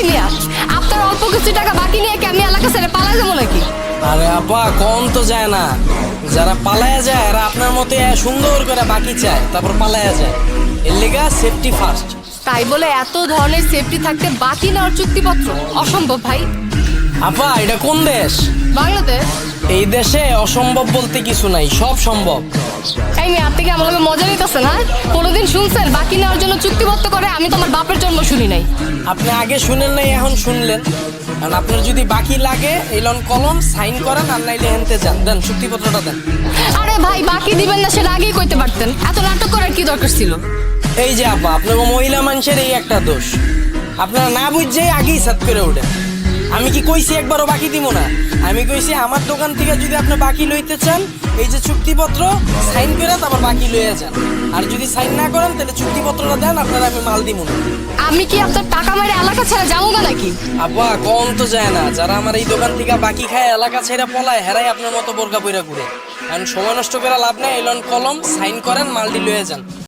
এই মিয়া, আপনার অল্প কিছু টাকা বাকি নিয়ে কি আমি এলাকা ছেড়ে পালা যাবো নাকি? আরে আপা কম তো যায় না, যারা পালায়া যায় এরা আপনার মতো সুন্দর করে বাকি চায় তারপর পালায়া যায়। এর লেগা সেফটি ফার্স্ট। তাই বলে এত ধরনের সেফটি থাকতে বাকি নেওয়ার চুক্তিপত্র অসম্ভব ভাই। আপা এটা কোন দেশ? বাংলাদেশ। এই দেশে অসম্ভব বলতে কিছু নাই, সব সম্ভব। এই মেয়ে, আপনি কি আমার লগে মজা নিতেছেন? না কোনোদিন শুনছেন বাকি নেওয়ার জন্য চুক্তিবদ্ধ করে? আমি তোমার বাপের জন্ম শুনি নাই। আপনি আগে শুনেন নাই, এখন শুনলেন। কারণ আপনার যদি বাকি লাগে এই লন কলম সাইন করেন, আর নাইলে হেনতে যান, দেন চুক্তিপত্রটা দেন। আরে ভাই, বাকি দিবেন না সেটা আগেই কইতে পারতেন, এত নাটক করার কি দরকার ছিল? এই যে আপা, আপনার মহিলা মানুষের এই একটা দোষ, আপনারা না বুঝছেই আগেই সাত করে ওঠেন। আমি কি কইছি একবারও বাকি দিব না? আমি কইছি আমার দোকান থেকে যদি আপনি বাকি লইতে চান, এই যে চুক্তিপত্র সাইন করে তারপর বাকি লইয়া যান। আর যদি সাইন না করেন তাহলে চুক্তিপত্রটা দেন, আপনারা আমি মাল দিব না। আমি কি আপনার টাকা মেরে এলাকা ছেড়ে যাবো না নাকি? আপা কম তো যায় না, যারা আমার এই দোকান থেকে বাকি খায় এলাকা ছেড়ে পলায় হেরাই আপনার মতো বোরকা পইরা ঘুরে। কারণ সময় নষ্ট করে লাভ নেই, এলন কলম সাইন করেন, মালটি লইয়া যান।